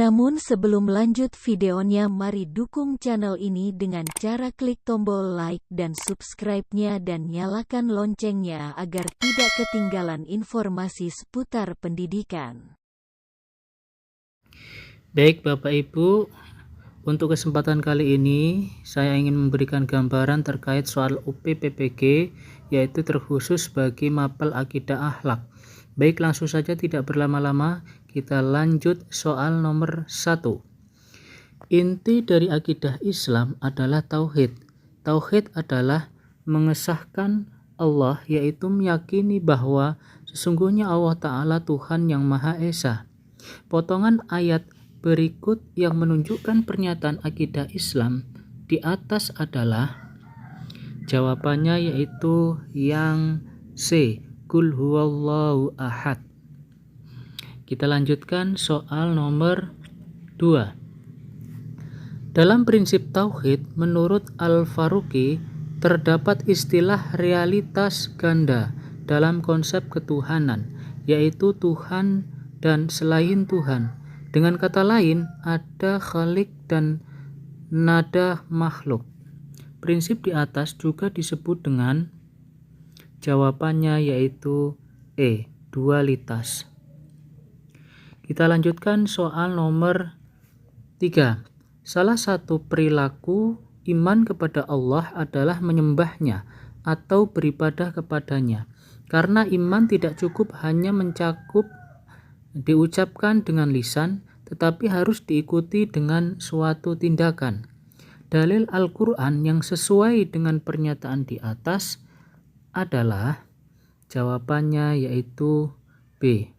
Namun sebelum lanjut videonya, mari dukung channel ini dengan cara klik tombol like dan subscribe-nya dan nyalakan loncengnya agar tidak ketinggalan informasi seputar pendidikan. Baik Bapak Ibu, untuk kesempatan kali ini saya ingin memberikan gambaran terkait soal UPPPG, yaitu terkhusus bagi mapel akidah akhlak. Baik, langsung saja tidak berlama-lama, kita lanjut soal nomor 1. Inti dari akidah Islam adalah tauhid. Tauhid adalah mengesahkan Allah, yaitu meyakini bahwa sesungguhnya Allah Ta'ala Tuhan yang Maha Esa. Potongan ayat berikut yang menunjukkan pernyataan akidah Islam di atas adalah jawabannya, yaitu yang C, Qul huwallahu ahad. Kita lanjutkan soal nomor 2. Dalam prinsip tauhid menurut Al-Faruqi terdapat istilah realitas ganda dalam konsep ketuhanan, yaitu Tuhan dan selain Tuhan. Dengan kata lain, ada khalik dan nada makhluk. Prinsip di atas juga disebut dengan jawabannya, yaitu E, dualitas. Kita lanjutkan soal nomor 3. Salah satu perilaku iman kepada Allah adalah menyembahnya atau beribadah kepadanya. Karena iman tidak cukup hanya mencakup diucapkan dengan lisan, tetapi harus diikuti dengan suatu tindakan. Dalil Al-Quran yang sesuai dengan pernyataan di atas adalah jawabannya, yaitu B.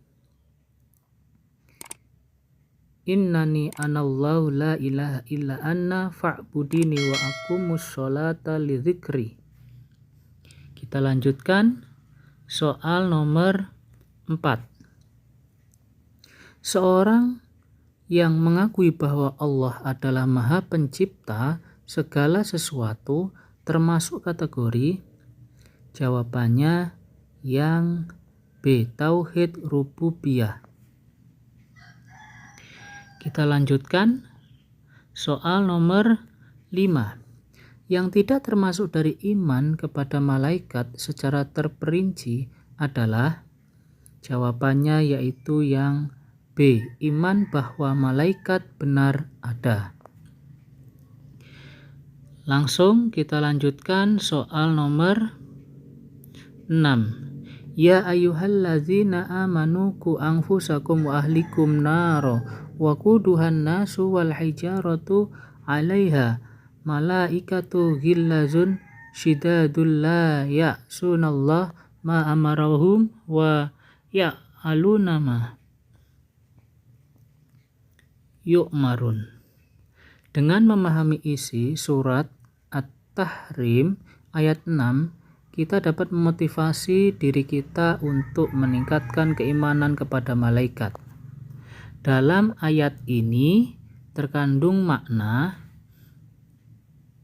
Innani anallahu la ilaha illa anna fa'budini wa akumus sholata li dzikri. Kita lanjutkan soal nomor 4. Seorang yang mengakui bahwa Allah adalah Maha Pencipta segala sesuatu termasuk kategori, jawabannya yang B, tauhid rububiyah. Kita lanjutkan soal nomor 5. Yang tidak termasuk dari iman kepada malaikat secara terperinci adalah jawabannya, yaitu yang B, iman bahwa malaikat benar ada. Langsung kita lanjutkan soal nomor 6. Ya ayyuhallazina amanu qu anfusakum wa ahlikum naro wa quduhan nasu wal hijaratu 'alaiha malaikatu ghillazun syidadul la ya'sunallah ma amarahum wa ya'aluna ma yu'marun. Dengan memahami isi surat At-Tahrim ayat 6, kita dapat memotivasi diri kita untuk meningkatkan keimanan kepada malaikat. Dalam ayat ini terkandung makna,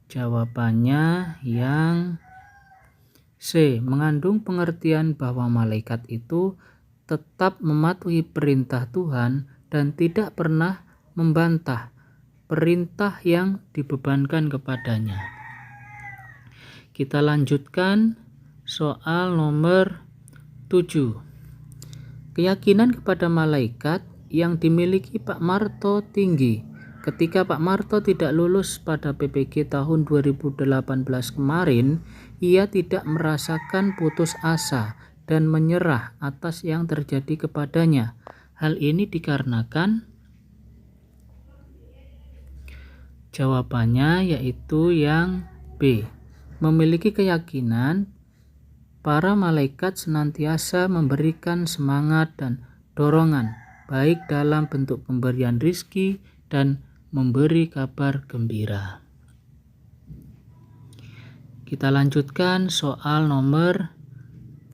jawabannya yang C, mengandung pengertian bahwa malaikat itu tetap mematuhi perintah Tuhan dan tidak pernah membantah perintah yang dibebankan kepadanya. Kita lanjutkan soal nomor 7. Keyakinan kepada malaikat yang dimiliki Pak Marto tinggi. Ketika Pak Marto tidak lulus pada PPG tahun 2018 kemarin, ia tidak merasakan putus asa dan menyerah atas yang terjadi kepadanya. Hal ini dikarenakan jawabannya, yaitu yang B, memiliki keyakinan para malaikat senantiasa memberikan semangat dan dorongan, baik dalam bentuk pemberian rizki dan memberi kabar gembira. Kita lanjutkan soal nomor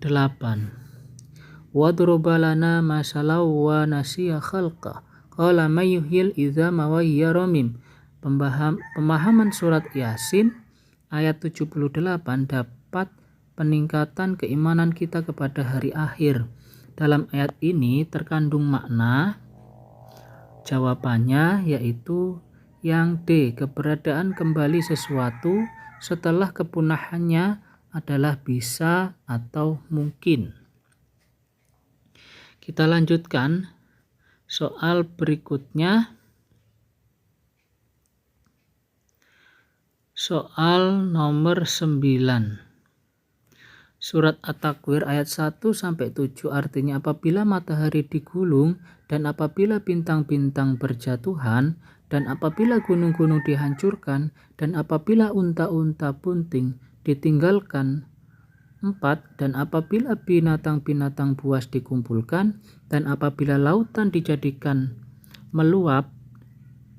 8. Wadroba lana masalau wa nasiya khalqa qala may yuhyil idzama wa hiya ramim. Pemahaman surat Yasin ayat 78 dapat peningkatan keimanan kita kepada hari akhir. Dalam ayat ini terkandung makna Jawabannya yaitu yang D, keberadaan kembali sesuatu setelah kepunahannya adalah bisa atau mungkin. Kita lanjutkan soal berikutnya. Soal nomor 9. Surat At-Takwir ayat 1-7 artinya apabila matahari digulung dan apabila bintang-bintang berjatuhan dan apabila gunung-gunung dihancurkan dan apabila unta-unta bunting ditinggalkan 4 dan apabila binatang-binatang buas dikumpulkan dan apabila lautan dijadikan meluap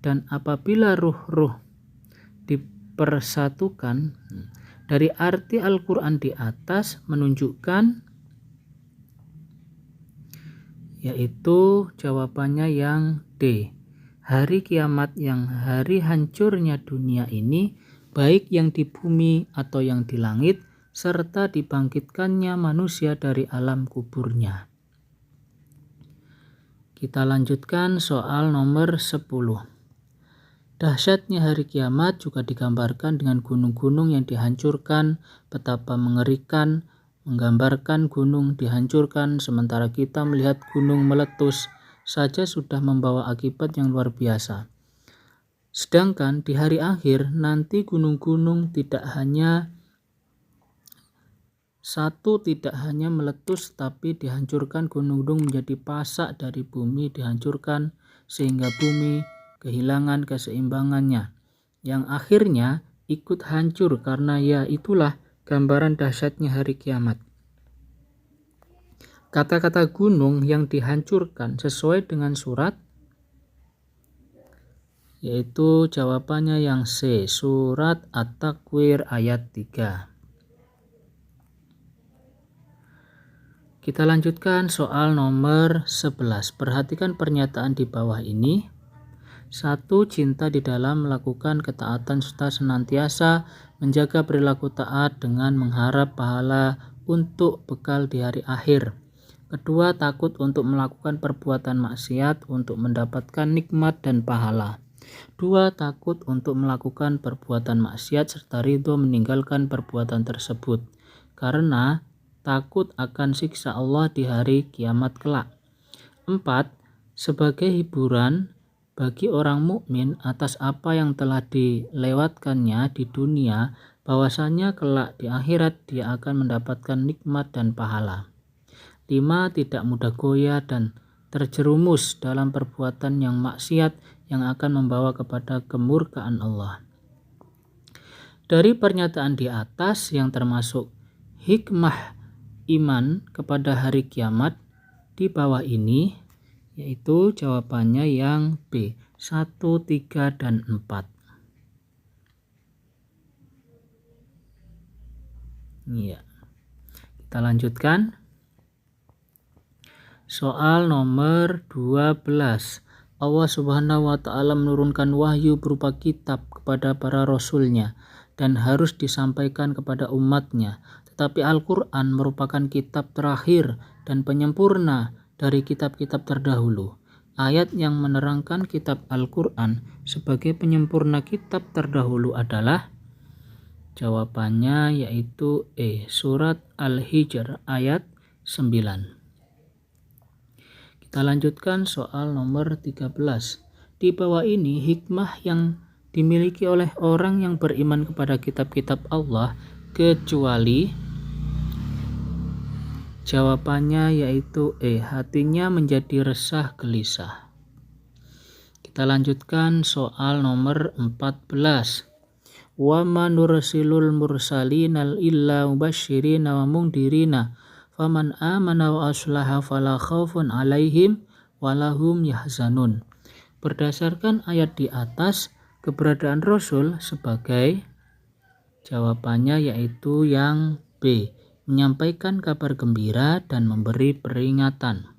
dan apabila ruh-ruh dipersatukan. Dari arti Al-Quran di atas menunjukkan yaitu jawabannya yang D, hari kiamat yang hari hancurnya dunia ini, baik yang di bumi atau yang di langit, serta dibangkitkannya manusia dari alam kuburnya. Kita lanjutkan soal nomor 10. Dahsyatnya hari kiamat juga digambarkan dengan gunung-gunung yang dihancurkan, betapa mengerikan, menggambarkan gunung dihancurkan, sementara kita melihat gunung meletus saja sudah membawa akibat yang luar biasa. Sedangkan di hari akhir nanti gunung-gunung tidak hanya meletus tapi dihancurkan, gunung-gunung menjadi pasak dari bumi dihancurkan sehingga bumi kehilangan keseimbangannya, yang akhirnya ikut hancur karena ya itulah gambaran dahsyatnya hari kiamat. Kata-kata gunung yang dihancurkan sesuai dengan surat, yaitu jawabannya yang C, surat At-Takwir ayat 3. Kita lanjutkan soal nomor 11. Perhatikan pernyataan di bawah ini. 1. Cinta di dalam melakukan ketaatan serta senantiasa menjaga perilaku taat dengan mengharap pahala untuk bekal di hari akhir. 2. Takut untuk melakukan perbuatan maksiat untuk mendapatkan nikmat dan pahala. 2. Takut untuk melakukan perbuatan maksiat serta ridho meninggalkan perbuatan tersebut karena takut akan siksa Allah di hari kiamat kelak. 4. Sebagai hiburan bagi orang mukmin atas apa yang telah dilewatkannya di dunia, bahwasanya kelak di akhirat dia akan mendapatkan nikmat dan pahala. 5. Tidak mudah goyah dan terjerumus dalam perbuatan yang maksiat yang akan membawa kepada kemurkaan Allah. Dari pernyataan di atas yang termasuk hikmah iman kepada hari kiamat di bawah ini, yaitu jawabannya yang B, 1, 3, dan 4. Ya. Kita lanjutkan. Soal nomor 12. Allah Subhanahu wa Ta'ala menurunkan wahyu berupa kitab kepada para rasulnya dan harus disampaikan kepada umatnya. Tetapi Al-Quran merupakan kitab terakhir dan penyempurna dari kitab-kitab terdahulu. Ayat yang menerangkan kitab Al-Quran sebagai penyempurna kitab terdahulu adalah jawabannya yaitu E, surat Al-Hijr ayat 9. Kita lanjutkan soal nomor 13. Di bawah ini hikmah yang dimiliki oleh orang yang beriman kepada kitab-kitab Allah kecuali jawabannya yaitu E, hatinya menjadi resah gelisah. Kita lanjutkan soal nomor 14. Wa ma nursilul mursalinal illa mubasyirina wa mungdirina faman amana wa aslaha fala khaufun alaihim walahum yahzanun. Berdasarkan ayat di atas, keberadaan Rasul sebagai jawabannya yaitu yang B, menyampaikan kabar gembira dan memberi peringatan.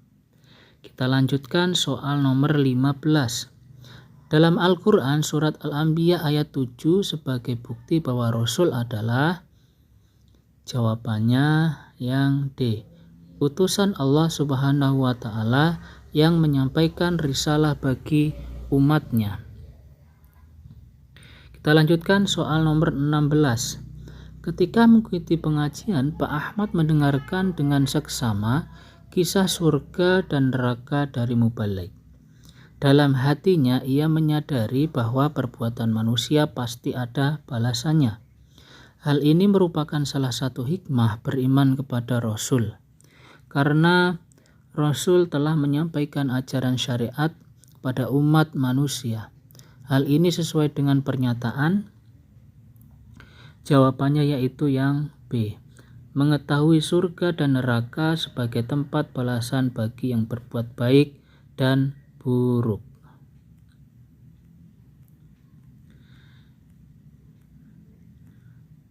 Kita lanjutkan soal nomor 15. Dalam Al-Quran surat Al-Anbiya ayat 7 sebagai bukti bahwa Rasul adalah jawabannya yang D, utusan Allah Subhanahu wa Ta'ala yang menyampaikan risalah bagi umatnya. Kita lanjutkan soal nomor 16. Ketika mengikuti pengajian, Pak Ahmad mendengarkan dengan seksama kisah surga dan neraka dari Mubalik. Dalam hatinya ia menyadari bahwa perbuatan manusia pasti ada balasannya. Hal ini merupakan salah satu hikmah beriman kepada Rasul. Karena Rasul telah menyampaikan ajaran syariat pada umat manusia. Hal ini sesuai dengan pernyataan. Jawabannya yaitu yang B. Mengetahui surga dan neraka sebagai tempat balasan bagi yang berbuat baik dan buruk.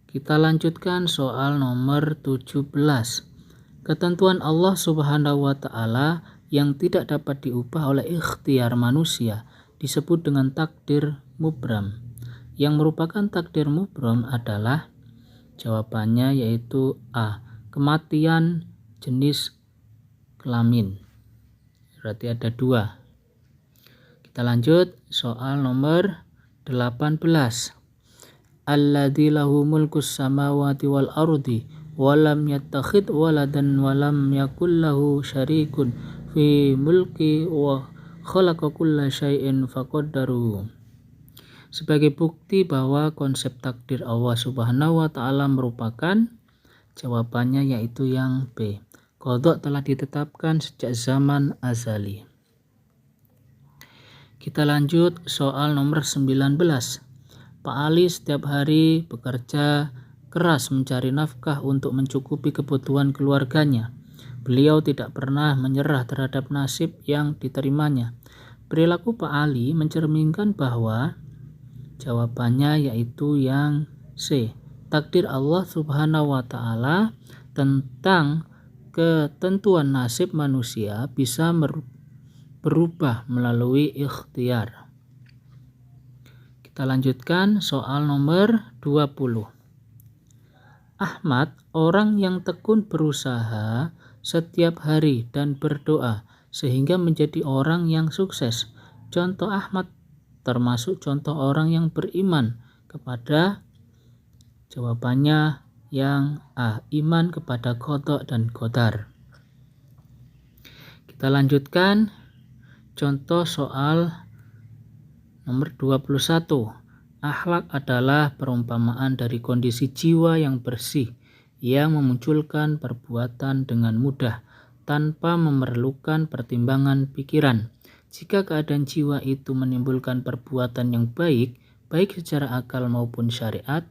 Kita lanjutkan soal nomor 17. Ketentuan Allah Subhanahu wa Ta'ala yang tidak dapat diubah oleh ikhtiar manusia disebut dengan takdir mubram. Yang merupakan takdir mubram adalah jawabannya yaitu A. Kematian jenis kelamin. Berarti ada 2. Kita lanjut soal nomor 18. Alladzi lahu mulkus samawati wal ardi wa lam yattakhidh waladan wa lam yakul lahu syarikun fi mulki wa khalaqa kulla syai'in faqaddarahu. Sebagai bukti bahwa konsep takdir Allah Subhanahu wa Ta'ala merupakan jawabannya yaitu yang B. Qadha telah ditetapkan sejak zaman azali. Kita lanjut soal nomor 19. Pak Ali setiap hari bekerja keras mencari nafkah untuk mencukupi kebutuhan keluarganya. Beliau tidak pernah menyerah terhadap nasib yang diterimanya. Perilaku Pak Ali mencerminkan bahwa jawabannya yaitu yang C. Takdir Allah Subhanahu wa Ta'ala tentang ketentuan nasib manusia bisa berubah melalui ikhtiar. Kita lanjutkan soal nomor 20. Ahmad, orang yang tekun berusaha setiap hari dan berdoa sehingga menjadi orang yang sukses. Contoh Ahmad termasuk contoh orang yang beriman kepada jawabannya yang A. Iman kepada qadha dan qadar. Kita lanjutkan contoh soal nomor 21. Akhlak adalah perumpamaan dari kondisi jiwa yang bersih yang memunculkan perbuatan dengan mudah tanpa memerlukan pertimbangan pikiran. Jika keadaan jiwa itu menimbulkan perbuatan yang baik secara akal maupun syariat,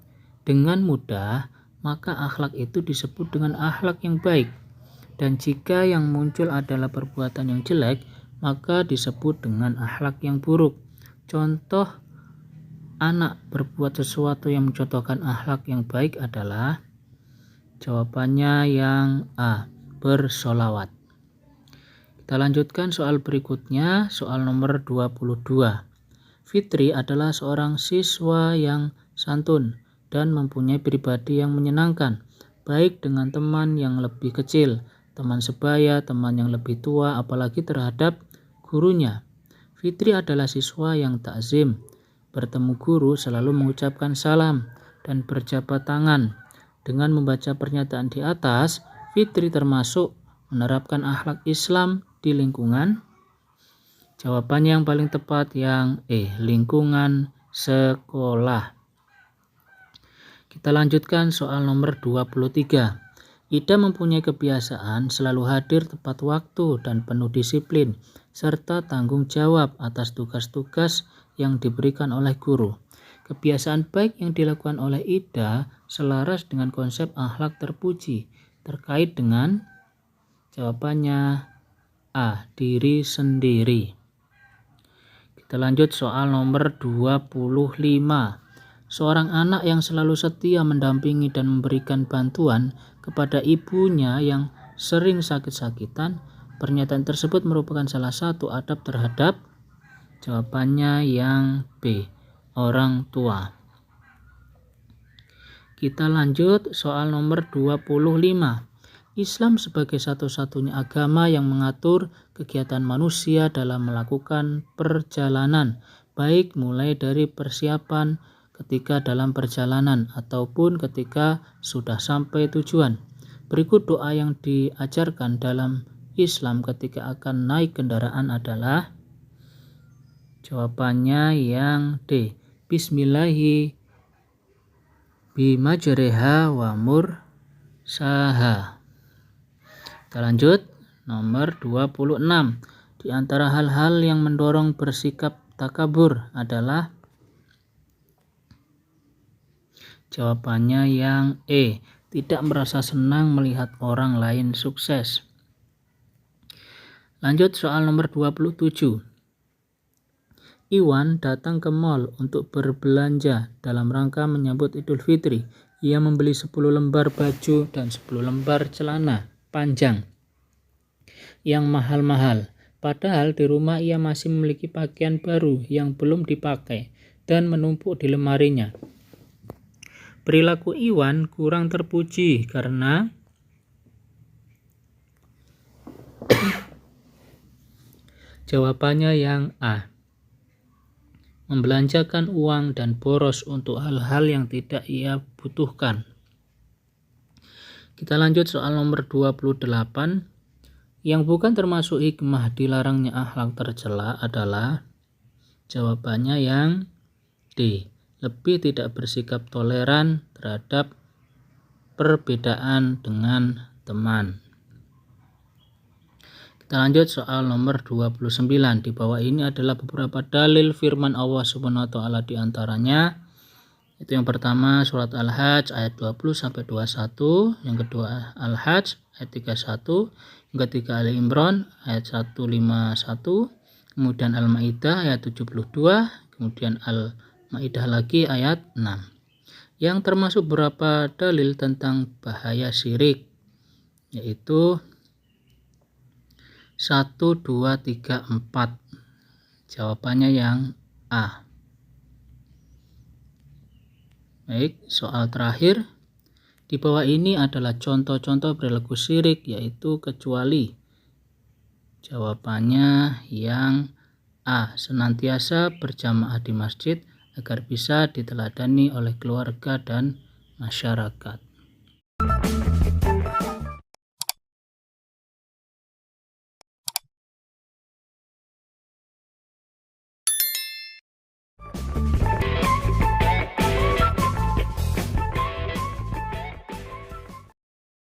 dengan mudah, maka akhlak itu disebut dengan akhlak yang baik. Dan jika yang muncul adalah perbuatan yang jelek, maka disebut dengan akhlak yang buruk. Contoh anak berbuat sesuatu yang mencontohkan akhlak yang baik adalah jawabannya yang A. Bersolawat. Kita lanjutkan soal berikutnya, soal nomor 22. Fitri adalah seorang siswa yang santun dan mempunyai pribadi yang menyenangkan, baik dengan teman yang lebih kecil, teman sebaya, teman yang lebih tua, apalagi terhadap gurunya. Fitri adalah siswa yang takzim, bertemu guru selalu mengucapkan salam dan berjabat tangan. Dengan membaca pernyataan di atas, Fitri termasuk menerapkan akhlak Islam di lingkungan. Jawabannya yang paling tepat yang E. Lingkungan sekolah. Kita lanjutkan soal nomor 23. Ida mempunyai kebiasaan selalu hadir tepat waktu dan penuh disiplin, serta tanggung jawab atas tugas-tugas yang diberikan oleh guru. Kebiasaan baik yang dilakukan oleh Ida selaras dengan konsep akhlak terpuji terkait dengan jawabannya A. Diri sendiri. Kita lanjut soal nomor 25. Seorang anak yang selalu setia mendampingi dan memberikan bantuan kepada ibunya yang sering sakit-sakitan. Pernyataan tersebut merupakan salah satu adab terhadap jawabannya yang B. Orang tua. Kita lanjut soal nomor 25. Islam sebagai satu-satunya agama yang mengatur kegiatan manusia dalam melakukan perjalanan, baik mulai dari persiapan ketika dalam perjalanan ataupun ketika sudah sampai tujuan. Berikut doa yang diajarkan dalam Islam ketika akan naik kendaraan adalah jawabannya yang D. Bismillahi bimajreha wa mursaha. Kita lanjut, nomor 26. Di antara hal-hal yang mendorong bersikap takabur adalah jawabannya yang E. Tidak merasa senang melihat orang lain sukses. Lanjut soal nomor 27. Iwan datang ke mall untuk berbelanja dalam rangka menyambut Idul Fitri. Ia membeli 10 lembar baju dan 10 lembar celana panjang yang mahal-mahal. Padahal di rumah ia masih memiliki pakaian baru yang belum dipakai dan menumpuk di lemarinya. Perilaku Iwan kurang terpuji karena jawabannya yang A. Membelanjakan uang dan boros untuk hal-hal yang tidak ia butuhkan. Kita lanjut soal nomor 28. Yang bukan termasuk hikmah dilarangnya akhlak tercela adalah jawabannya yang D. Lebih tidak bersikap toleran terhadap perbedaan dengan teman. Kita lanjut soal nomor 29. Di bawah ini adalah beberapa dalil firman Allah Subhanahu wa taala, di antaranya itu yang pertama surat Al-Hajj ayat 20-21, yang kedua Al-Hajj ayat 31, yang ketiga Ali Imran ayat 151, kemudian Al-Maidah ayat 72, kemudian Al-Maidah lagi ayat 6. Yang termasuk beberapa dalil tentang bahaya syirik, yaitu 1, 2, 3, 4. Jawabannya yang A. Baik, soal terakhir. Di bawah ini adalah contoh-contoh perilaku syirik, yaitu kecuali. Jawabannya yang A. Senantiasa berjamaah di masjid agar bisa diteladani oleh keluarga dan masyarakat.